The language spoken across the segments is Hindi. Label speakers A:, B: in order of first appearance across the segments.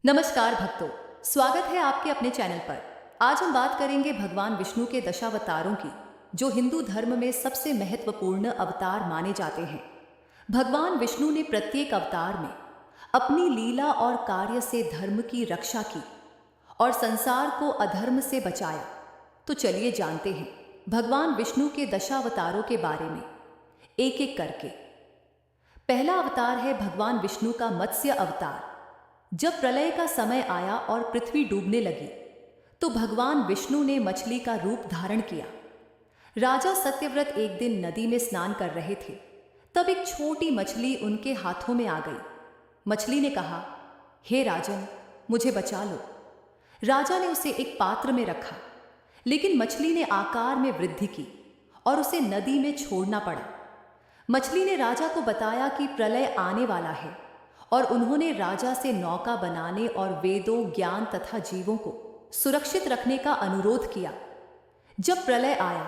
A: नमस्कार भक्तों, स्वागत है आपके अपने चैनल पर। आज हम बात करेंगे भगवान विष्णु के दशावतारों की, जो हिंदू धर्म में सबसे महत्वपूर्ण अवतार माने जाते हैं। भगवान विष्णु ने प्रत्येक अवतार में अपनी लीला और कार्य से धर्म की रक्षा की और संसार को अधर्म से बचाया। तो चलिए जानते हैं भगवान विष्णु के दशावतारों के बारे में एक एक करके। पहला अवतार है भगवान विष्णु का मत्स्य अवतार। जब प्रलय का समय आया और पृथ्वी डूबने लगी, तो भगवान विष्णु ने मछली का रूप धारण किया। राजा सत्यव्रत एक दिन नदी में स्नान कर रहे थे, तब एक छोटी मछली उनके हाथों में आ गई। मछली ने कहा, हे राजन, मुझे बचा लो। राजा ने उसे एक पात्र में रखा, लेकिन मछली ने आकार में वृद्धि की और उसे नदी में छोड़ना पड़ा। मछली ने राजा को बताया कि प्रलय आने वाला है, और उन्होंने राजा से नौका बनाने और वेदों, ज्ञान तथा जीवों को सुरक्षित रखने का अनुरोध किया। जब प्रलय आया,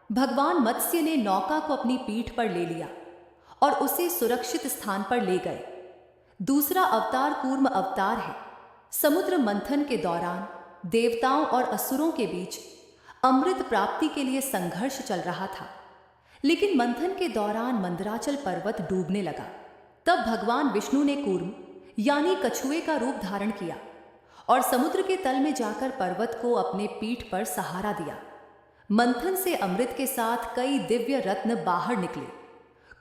A: भगवान मत्स्य ने नौका को अपनी पीठ पर ले लिया और उसे सुरक्षित स्थान पर ले गए। दूसरा अवतार कूर्म अवतार है। समुद्र मंथन के दौरान देवताओं और असुरों के बीच अमृत प्राप्ति के लिए संघर्ष चल रहा था, लेकिन मंथन के दौरान मंदराचल पर्वत डूबने लगा। तब भगवान विष्णु ने कूर्म यानी कछुए का रूप धारण किया और समुद्र के तल में जाकर पर्वत को अपने पीठ पर सहारा दिया। मंथन से अमृत के साथ कई दिव्य रत्न बाहर निकले।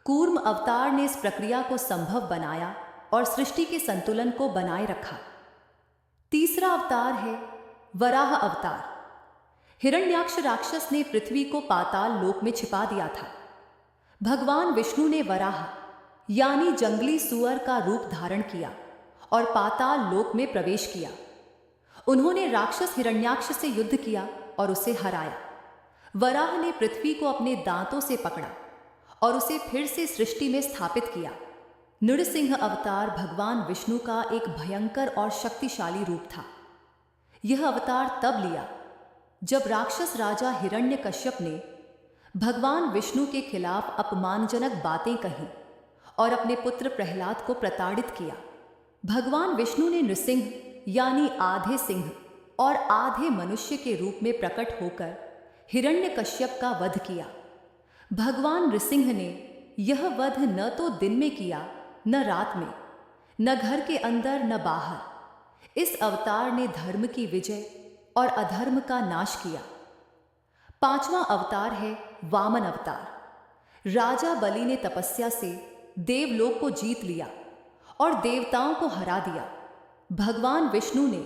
A: कूर्म अवतार ने इस प्रक्रिया को संभव बनाया और सृष्टि के संतुलन को बनाए रखा। तीसरा अवतार है वराह अवतार। हिरण्याक्ष राक्षस ने पृथ्वी को पाताल लोक में छिपा दिया था। भगवान विष्णु ने वराह यानी जंगली सुअर का रूप धारण किया और पाताल लोक में प्रवेश किया। उन्होंने राक्षस हिरण्याक्ष से युद्ध किया और उसे हराया। वराह ने पृथ्वी को अपने दांतों से पकड़ा और उसे फिर से सृष्टि में स्थापित किया। नृसिंह अवतार भगवान विष्णु का एक भयंकर और शक्तिशाली रूप था। यह अवतार तब लिया जब राक्षस राजा हिरण्यकश्यप ने भगवान विष्णु के खिलाफ अपमानजनक बातें कही और अपने पुत्र प्रहलाद को प्रताड़ित किया। भगवान विष्णु ने नृसिंह यानी आधे सिंह और आधे मनुष्य के रूप में प्रकट होकर हिरण्यकश्यप का वध किया। भगवान नृसिंह ने यह वध न तो दिन में किया, न रात में, न घर के अंदर, न बाहर। इस अवतार ने धर्म की विजय और अधर्म का नाश किया। पांचवा अवतार है वामन अवतार। राजा बलि ने तपस्या से देवलोक को जीत लिया और देवताओं को हरा दिया। भगवान विष्णु ने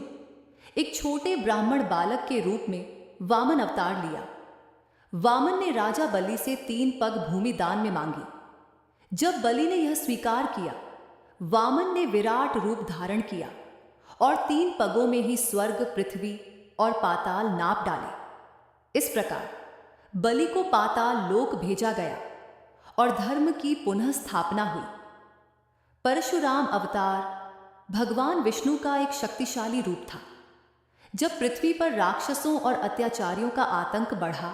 A: एक छोटे ब्राह्मण बालक के रूप में वामन अवतार लिया। वामन ने राजा बलि से 3 पग भूमि दान में मांगी। जब बलि ने यह स्वीकार किया, वामन ने विराट रूप धारण किया और 3 पगों में ही स्वर्ग, पृथ्वी और पाताल नाप डाले। इस प्रकार बलि को पाताल लोक भेजा गया और धर्म की पुनः स्थापना हुई। परशुराम अवतार भगवान विष्णु का एक शक्तिशाली रूप था। जब पृथ्वी पर राक्षसों और अत्याचारियों का आतंक बढ़ा,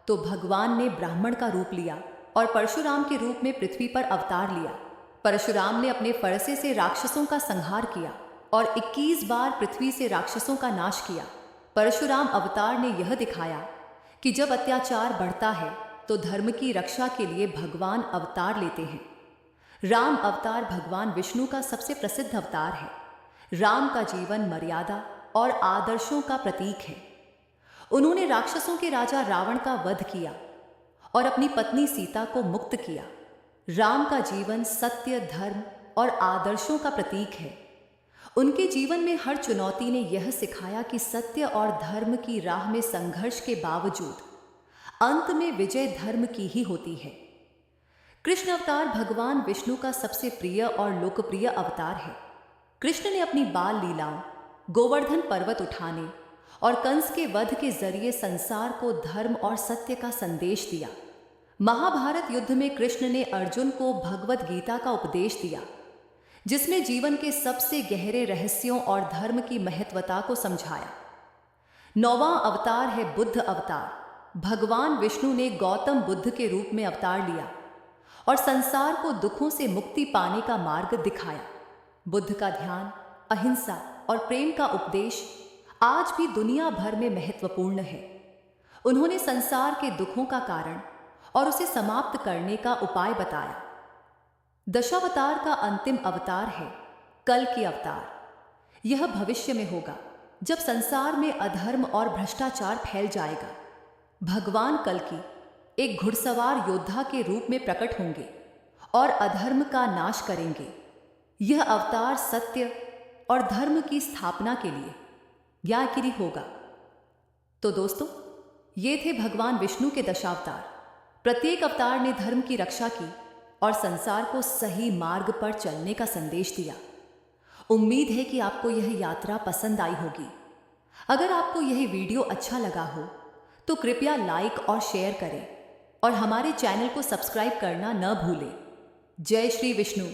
A: तो भगवान ने ब्राह्मण का रूप लिया और परशुराम के रूप में पृथ्वी पर अवतार लिया। परशुराम ने अपने फरसे से राक्षसों का संहार किया और 21 बार पृथ्वी से राक्षसों का नाश किया। परशुराम अवतार ने यह दिखाया कि जब अत्याचार बढ़ता है, तो धर्म की रक्षा के लिए भगवान अवतार लेते हैं। राम अवतार भगवान विष्णु का सबसे प्रसिद्ध अवतार है। राम का जीवन मर्यादा और आदर्शों का प्रतीक है। उन्होंने राक्षसों के राजा रावण का वध किया और अपनी पत्नी सीता को मुक्त किया। राम का जीवन सत्य, धर्म और आदर्शों का प्रतीक है। उनके जीवन में हर चुनौती ने यह सिखाया कि सत्य और धर्म की राह में संघर्ष के बावजूद अंत में विजय धर्म की ही होती है। कृष्ण अवतार भगवान विष्णु का सबसे प्रिय और लोकप्रिय अवतार है। कृष्ण ने अपनी बाल लीलाओं, गोवर्धन पर्वत उठाने और कंस के वध के जरिए संसार को धर्म और सत्य का संदेश दिया। महाभारत युद्ध में कृष्ण ने अर्जुन को भगवद गीता का उपदेश दिया, जिसमें जीवन के सबसे गहरे रहस्यों और धर्म की महत्वता को समझाया। 9वां अवतार है बुद्ध अवतार। भगवान विष्णु ने गौतम बुद्ध के रूप में अवतार लिया और संसार को दुखों से मुक्ति पाने का मार्ग दिखाया। बुद्ध का ध्यान अहिंसा और प्रेम का उपदेश आज भी दुनिया भर में महत्वपूर्ण है। उन्होंने संसार के दुखों का कारण और उसे समाप्त करने का उपाय बताया। दशावतार का अंतिम अवतार है कल की अवतार। यह भविष्य में होगा जब संसार में अधर्म और भ्रष्टाचार फैल जाएगा। भगवान कल की एक घुड़सवार योद्धा के रूप में प्रकट होंगे और अधर्म का नाश करेंगे। यह अवतार सत्य और धर्म की स्थापना के लिए ज्ञानगिरी होगा। तो दोस्तों, ये थे भगवान विष्णु के दशावतार। प्रत्येक अवतार ने धर्म की रक्षा की और संसार को सही मार्ग पर चलने का संदेश दिया। उम्मीद है कि आपको यह यात्रा पसंद आई होगी। अगर आपको यह वीडियो अच्छा लगा हो तो कृपया लाइक और शेयर करें और हमारे चैनल को सब्सक्राइब करना न भूलें। जय श्री विष्णु।